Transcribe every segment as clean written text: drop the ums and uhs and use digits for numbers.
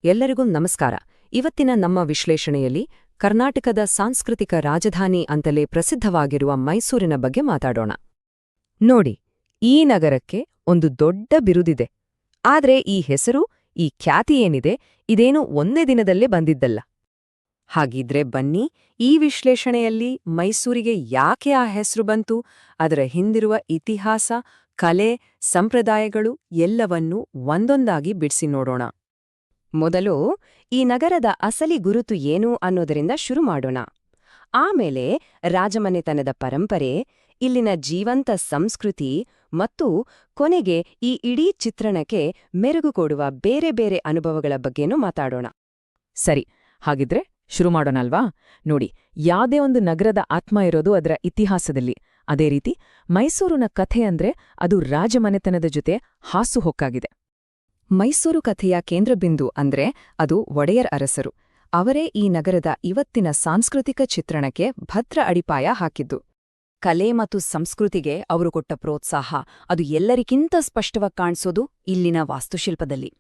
ಎಲ್ಲರಿಗೂ ನಮಸ್ಕಾರ. ಇವತ್ತಿನ ನಮ್ಮ ವಿಶ್ಲೇಷಣೆಯಲ್ಲಿ ಕರ್ನಾಟಕದ ಸಾಂಸ್ಕೃತಿಕ ರಾಜಧಾನಿ ಅಂತಲೇ ಪ್ರಸಿದ್ಧವಾಗಿರುವ ಮೈಸೂರಿನ ಬಗ್ಗೆ ಮಾತಾಡೋಣ. ನೋಡಿ, ಈ ನಗರಕ್ಕೆ ಒಂದು ದೊಡ್ಡ ಬಿರುದಿದೆ. ಆದ್ರೆ ಈ ಹೆಸರು, ಈ ಖ್ಯಾತಿ ಏನಿದೆ, ಇದೇನು ಒಂದೇ ದಿನದಲ್ಲೇ ಬಂದಿದ್ದಲ್ಲ. ಹಾಗಿದ್ರೆ ಬನ್ನಿ, ಈ ವಿಶ್ಲೇಷಣೆಯಲ್ಲಿ ಮೈಸೂರಿಗೆ ಯಾಕೆ ಆ ಹೆಸರು ಬಂತು, ಅದರ ಹಿಂದಿರುವ ಇತಿಹಾಸ, ಕಲೆ, ಸಂಪ್ರದಾಯಗಳು ಎಲ್ಲವನ್ನೂ ಒಂದೊಂದಾಗಿ ಬಿಡಿಸಿ ನೋಡೋಣ. ಮೊದಲು ಈ ನಗರದ ಅಸಲಿ ಗುರುತು ಏನು ಅನ್ನೋದರಿಂದ ಶುರು ಮಾಡೋಣ. ಆಮೇಲೆ ರಾಜಮನೆತನದ ಪರಂಪರೆ, ಇಲ್ಲಿನ ಜೀವಂತ ಸಂಸ್ಕೃತಿ ಮತ್ತು ಕೊನೆಗೆ ಈ ಇಡೀ ಚಿತ್ರಣಕ್ಕೆ ಮೆರುಗು ಕೊಡುವ ಬೇರೆ ಬೇರೆ ಅನುಭವಗಳ ಬಗ್ಗೆನೂ ಮಾತಾಡೋಣ. ಸರಿ, ಹಾಗಿದ್ರೆ ಶುರು ಮಾಡೋಣಲ್ವಾ? ನೋಡಿ, ಯಾವುದೇ ಒಂದು ನಗರದ ಆತ್ಮ ಇರೋದು ಅದರ ಇತಿಹಾಸದಲ್ಲಿ. ಅದೇ ರೀತಿ ಮೈಸೂರಿನ ಕಥೆ ಅಂದ್ರೆ ಅದು ರಾಜಮನೆತನದ ಜೊತೆ ಹಾಸುಹೊಕ್ಕಾಗಿದೆ. ಮೈಸೂರು ಕಥೆಯ ಕೇಂದ್ರಬಿಂದು ಅಂದ್ರೆ ಅದು ಒಡೆಯರ್ ಅರಸರು. ಅವರೇ ಈ ನಗರದ ಇವತ್ತಿನ ಸಾಂಸ್ಕೃತಿಕ ಚಿತ್ರಣಕ್ಕೆ ಭದ್ರ ಅಡಿಪಾಯ ಹಾಕಿದ್ದು. ಕಲೆ ಮತ್ತು ಸಂಸ್ಕೃತಿಗೆ ಅವರು ಕೊಟ್ಟ ಪ್ರೋತ್ಸಾಹ ಅದು ಎಲ್ಲರಿಗಿಂತ ಸ್ಪಷ್ಟವಾಗಿ ಕಾಣಿಸೋದು ಇಲ್ಲಿನ ವಾಸ್ತುಶಿಲ್ಪದಲ್ಲಿ.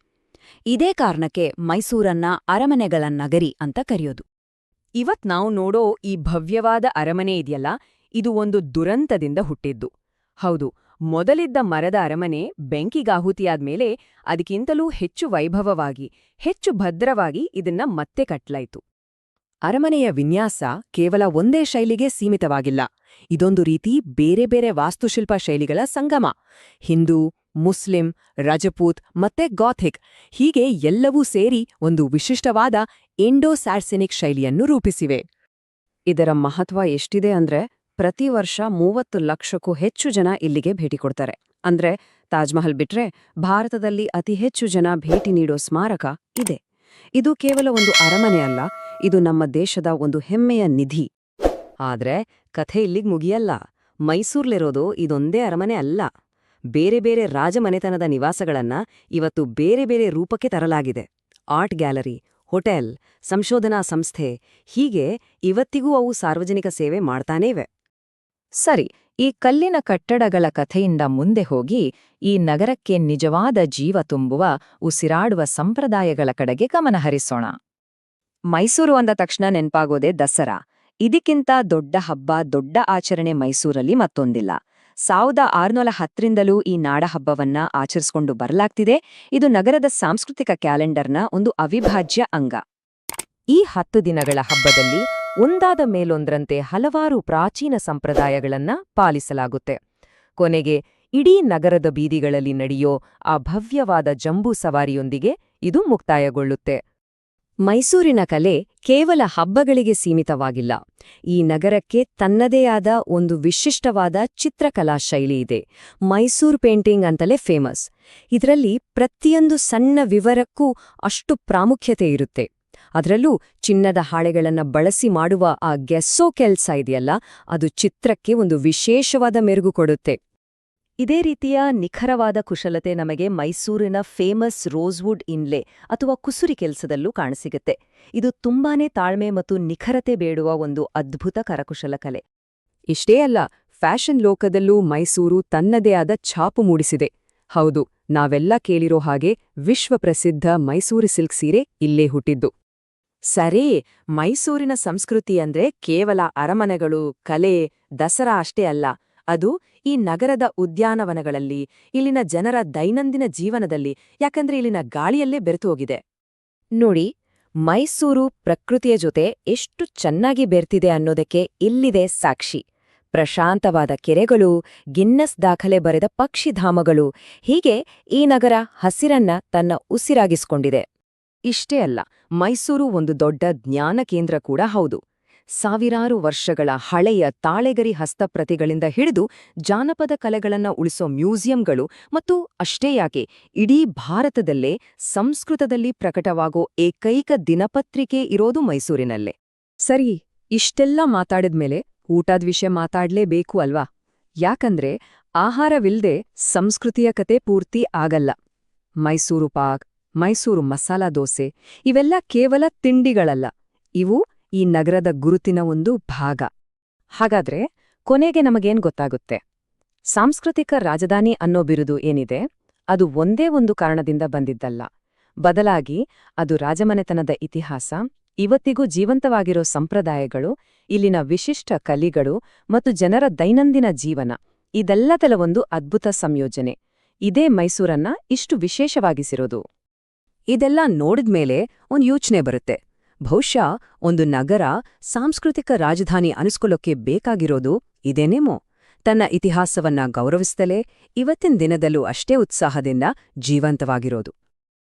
ಇದೇ ಕಾರಣಕ್ಕೆ ಮೈಸೂರನ್ನ ಅರಮನೆಗಳ ನಗರಿ ಅಂತ ಕರೆಯೋದು. ಇವತ್ ನಾವು ನೋಡೋ ಈ ಭವ್ಯವಾದ ಅರಮನೆ ಇದೆಯಲ್ಲ, ಇದು ಒಂದು ದುರಂತದಿಂದ ಹುಟ್ಟಿದ್ದು. ಹೌದು, ಮೊದಲಿದ್ದ ಮರದ ಅರಮನೆ ಬೆಂಕಿಗಾಹುತಿಯಾದ್ಮೇಲೆ ಅದಕ್ಕಿಂತಲೂ ಹೆಚ್ಚು ವೈಭವವಾಗಿ, ಹೆಚ್ಚು ಭದ್ರವಾಗಿ ಇದನ್ನ ಮತ್ತೆ ಕಟ್ಲಾಯ್ತು. ಅರಮನೆಯ ವಿನ್ಯಾಸ ಕೇವಲ ಒಂದೇ ಶೈಲಿಗೆ ಸೀಮಿತವಾಗಿಲ್ಲ. ಇದೊಂದು ರೀತಿ ಬೇರೆ ಬೇರೆ ವಾಸ್ತುಶಿಲ್ಪ ಶೈಲಿಗಳ ಸಂಗಮ. ಹಿಂದೂ, ಮುಸ್ಲಿಂ, ರಜಪೂತ್ ಮತ್ತೆ ಗಾಥಿಕ್, ಹೀಗೆ ಎಲ್ಲವೂ ಸೇರಿ ಒಂದು ವಿಶಿಷ್ಟವಾದ ಇಂಡೋ-ಸ್ಯಾರ್ಸೆನಿಕ್ ಶೈಲಿಯನ್ನು ರೂಪಿಸಿವೆ. ಇದರ ಮಹತ್ವ ಎಷ್ಟಿದೆ ಅಂದ್ರೆ, ಪ್ರತಿ ವರ್ಷ 30 ಲಕ್ಷಕ್ಕೂ ಹೆಚ್ಚು ಜನ ಇಲ್ಲಿಗೆ ಭೇಟಿ ಕೊಡ್ತಾರೆ. ಅಂದ್ರೆ ತಾಜ್ಮಹಲ್ ಬಿಟ್ರೆ ಭಾರತದಲ್ಲಿ ಅತಿ ಹೆಚ್ಚು ಜನ ಭೇಟಿ ನೀಡೋ ಸ್ಮಾರಕ ಇದೆ. ಇದು ಕೇವಲ ಒಂದು ಅರಮನೆ ಅಲ್ಲ, ಇದು ನಮ್ಮ ದೇಶದ ಒಂದು ಹೆಮ್ಮೆಯ ನಿಧಿ. ಆದ್ರೆ ಕಥೆ ಇಲ್ಲಿಗ್ ಮುಗಿಯಲ್ಲ. ಮೈಸೂರ್ಲಿರೋದು ಇದೊಂದೇ ಅರಮನೆ ಅಲ್ಲ. ಬೇರೆ ಬೇರೆ ರಾಜಮನೆತನದ ನಿವಾಸಗಳನ್ನ ಇವತ್ತು ಬೇರೆ ಬೇರೆ ರೂಪಕ್ಕೆ ತರಲಾಗಿದೆ. ಆರ್ಟ್ ಗ್ಯಾಲರಿ, ಹೋಟೆಲ್, ಸಂಶೋಧನಾ ಸಂಸ್ಥೆ, ಹೀಗೆ ಇವತ್ತಿಗೂ ಅವು ಸಾರ್ವಜನಿಕ ಸೇವೆ ಮಾಡ್ತಾನೇ ಇವೆ. ಸರಿ, ಈ ಕಲ್ಲಿನ ಕಟ್ಟಡಗಳ ಕಥೆಯಿಂದ ಮುಂದೆ ಹೋಗಿ ಈ ನಗರಕ್ಕೆ ನಿಜವಾದ ಜೀವ ತುಂಬುವ, ಉಸಿರಾಡುವ ಸಂಪ್ರದಾಯಗಳ ಕಡೆಗೆ ಗಮನಹರಿಸೋಣ. ಮೈಸೂರು ಅಂದ ತಕ್ಷಣ ನೆನ್ಪಾಗೋದೇ ದಸರಾ. ಇದಕ್ಕಿಂತ ದೊಡ್ಡ ಹಬ್ಬ, ದೊಡ್ಡ ಆಚರಣೆ ಮೈಸೂರಲ್ಲಿ ಮತ್ತೊಂದಿಲ್ಲ. 1610ರಿಂದಲೂ ಈ ನಾಡಹಬ್ಬವನ್ನ ಆಚರಿಸಿಕೊಂಡು ಬರಲಾಗ್ತಿದೆ. ಇದು ನಗರದ ಸಾಂಸ್ಕೃತಿಕ ಕ್ಯಾಲೆಂಡರ್ನ ಒಂದು ಅವಿಭಾಜ್ಯ ಅಂಗ. ಈ 10 ದಿನಗಳ ಹಬ್ಬದಲ್ಲಿ ಒಂದಾದ ಮೇಲೊಂದರಂತೆ ಹಲವಾರು ಪ್ರಾಚೀನ ಸಂಪ್ರದಾಯಗಳನ್ನ ಪಾಲಿಸಲಾಗುತ್ತೆ. ಕೊನೆಗೆ ಇಡೀ ನಗರದ ಬೀದಿಗಳಲ್ಲಿ ನಡೆಯೋ ಆ ಭವ್ಯವಾದ ಜಂಬೂ ಸವಾರಿಯೊಂದಿಗೆ ಇದು ಮುಕ್ತಾಯಗೊಳ್ಳುತ್ತೆ. ಮೈಸೂರಿನ ಕಲೆ ಕೇವಲ ಹಬ್ಬಗಳಿಗೆ ಸೀಮಿತವಾಗಿಲ್ಲ. ಈ ನಗರಕ್ಕೆ ತನ್ನದೇ ಆದ ಒಂದು ವಿಶಿಷ್ಟವಾದ ಚಿತ್ರಕಲಾ ಶೈಲಿ ಇದೆ. ಮೈಸೂರು ಪೇಂಟಿಂಗ್ ಅಂತಲೇ ಫೇಮಸ್. ಇದರಲ್ಲಿ ಪ್ರತಿಯೊಂದು ಸಣ್ಣ ವಿವರಕ್ಕೂ ಅಷ್ಟು ಪ್ರಾಮುಖ್ಯತೆ ಇರುತ್ತೆ. ಅದರಲ್ಲೂ ಚಿನ್ನದ ಹಾಳೆಗಳನ್ನ ಬಳಸಿ ಮಾಡುವ ಆ ಗೆಸ್ಸೋ ಕೆಲ್ಸ ಇದೆಯಲ್ಲ, ಅದು ಚಿತ್ರಕ್ಕೆ ಒಂದು ವಿಶೇಷವಾದ ಮೆರುಗು ಕೊಡುತ್ತೆ. ಇದೇ ರೀತಿಯ ನಿಖರವಾದ ಕುಶಲತೆ ನಮಗೆ ಮೈಸೂರಿನ ಫೇಮಸ್ ರೋಸ್ವುಡ್ ಇನ್ಲೆ ಅಥವಾ ಕುಸುರಿ ಕೆಲಸದಲ್ಲೂ ಕಾಣಸಿಗುತ್ತೆ. ಇದು ತುಂಬಾನೇ ತಾಳ್ಮೆ ಮತ್ತು ನಿಖರತೆ ಬೇಡುವ ಒಂದು ಅದ್ಭುತ ಕರಕುಶಲ ಕಲೆ. ಇಷ್ಟೇ ಅಲ್ಲ, ಫ್ಯಾಷನ್ ಲೋಕದಲ್ಲೂ ಮೈಸೂರು ತನ್ನದೇ ಆದ ಛಾಪು ಮೂಡಿಸಿದೆ. ಹೌದು, ನಾವೆಲ್ಲ ಕೇಳಿರೋ ಹಾಗೆ ವಿಶ್ವಪ್ರಸಿದ್ಧ ಮೈಸೂರು ಸಿಲ್ಕ್ ಸೀರೆ ಇಲ್ಲೇ ಹುಟ್ಟಿದ್ದು. ಸರಿ, ಮೈಸೂರಿನ ಸಂಸ್ಕೃತಿ ಅಂದ್ರೆ ಕೇವಲ ಅರಮನೆಗಳು, ಕಲೆ, ದಸರಾ ಅಷ್ಟೇ ಅಲ್ಲ. ಅದು ಈ ನಗರದ ಉದ್ಯಾನವನಗಳಲ್ಲಿ, ಇಲ್ಲಿನ ಜನರ ದೈನಂದಿನ ಜೀವನದಲ್ಲಿ, ಯಾಕಂದ್ರೆ ಇಲ್ಲಿನ ಗಾಳಿಯಲ್ಲೇ ಬೆರೆತು ಹೋಗಿದೆ. ನೋಡಿ, ಮೈಸೂರು ಪ್ರಕೃತಿಯ ಜೊತೆ ಎಷ್ಟು ಚೆನ್ನಾಗಿ ಬೆರ್ತಿದೆ ಅನ್ನೋದಕ್ಕೆ ಇಲ್ಲಿದೆ ಸಾಕ್ಷಿ. ಪ್ರಶಾಂತವಾದ ಕೆರೆಗಳು, ಗಿನ್ನಸ್ ದಾಖಲೆ ಬರೆದ ಪಕ್ಷಿಧಾಮಗಳು, ಹೀಗೆ ಈ ನಗರ ಹಸಿರನ್ನ ತನ್ನ ಉಸಿರಾಗಿಸ್ಕೊಂಡಿದೆ. ಇಷ್ಟೇ ಅಲ್ಲ, ಮೈಸೂರು ಒಂದು ದೊಡ್ಡ ಜ್ಞಾನ ಕೇಂದ್ರ ಕೂಡ ಹೌದು. ಸಾವಿರಾರು ವರ್ಷಗಳ ಹಳೆಯ ತಾಳೆಗರಿ ಹಸ್ತಪ್ರತಿಗಳಿಂದ ಹಿಡಿದು ಜಾನಪದ ಕಲೆಗಳನ್ನ ಉಳಿಸೋ ಮ್ಯೂಸಿಯಂಗಳು ಮತ್ತು ಅಷ್ಟೇ ಯಾಕೆ ಇಡೀ ಭಾರತದಲ್ಲೇ ಸಂಸ್ಕೃತದಲ್ಲಿ ಪ್ರಕಟವಾಗೋ ಏಕೈಕ ದಿನಪತ್ರಿಕೆ ಇರೋದು ಮೈಸೂರಿನಲ್ಲೇ. ಸರಿ, ಇಷ್ಟೆಲ್ಲ ಮಾತಾಡಿದ್ಮೇಲೆ ಊಟದ ವಿಷಯ ಮಾತಾಡ್ಲೇಬೇಕು ಅಲ್ವಾ? ಯಾಕಂದ್ರೆ ಆಹಾರವಿಲ್ದೆ ಸಂಸ್ಕೃತಿಯ ಕತೆ ಪೂರ್ತಿ ಆಗಲ್ಲ. ಮೈಸೂರು ಪಾಕ್, ಮೈಸೂರು ಮಸಾಲಾ ದೋಸೆ ಇವೆಲ್ಲ ಕೇವಲ ತಿಂಡಿಗಳಲ್ಲ, ಇವು ಈ ನಗರದ ಗುರುತಿನ ಒಂದು ಭಾಗ. ಹಾಗಾದ್ರೆ ಕೊನೆಗೆ ನಮಗೇನ್ ಗೊತ್ತಾಗುತ್ತೆ? ಸಾಂಸ್ಕೃತಿಕ ರಾಜಧಾನಿ ಅನ್ನೋ ಬಿರುದು ಏನಿದೆ, ಅದು ಒಂದೇ ಒಂದು ಕಾರಣದಿಂದ ಬಂದಿದ್ದಲ್ಲ. ಬದಲಾಗಿ ಅದು ರಾಜಮನೆತನದ ಇತಿಹಾಸ, ಇವತ್ತಿಗೂ ಜೀವಂತವಾಗಿರೋ ಸಂಪ್ರದಾಯಗಳು, ಇಲ್ಲಿನ ವಿಶಿಷ್ಟ ಕಲಿಗಳು ಮತ್ತು ಜನರ ದೈನಂದಿನ ಜೀವನ ಇದೆಲ್ಲದರ ಒಂದು ಅದ್ಭುತ ಸಂಯೋಜನೆ. ಇದೇ ಮೈಸೂರನ್ನ ಇಷ್ಟು ವಿಶೇಷವಾಗಿಸಿರೋದು. ಇದೆಲ್ಲ ನೋಡಿದ್ಮೇಲೆ ಒಂದು ಯೋಚನೆ ಬರುತ್ತೆ. ಬಹುಶಃ ಒಂದು ನಗರ ಸಾಂಸ್ಕೃತಿಕ ರಾಜಧಾನಿ ಅನಿಸ್ಕೊಳ್ಳೋಕೆ ಬೇಕಾಗಿರೋದು ಇದೇನೇಮೋ, ತನ್ನ ಇತಿಹಾಸವನ್ನ ಗೌರವಿಸ್ತಲೇ ಇವತ್ತಿನ ದಿನದಲ್ಲೂ ಅಷ್ಟೇ ಉತ್ಸಾಹದಿಂದ ಜೀವಂತವಾಗಿರೋದು.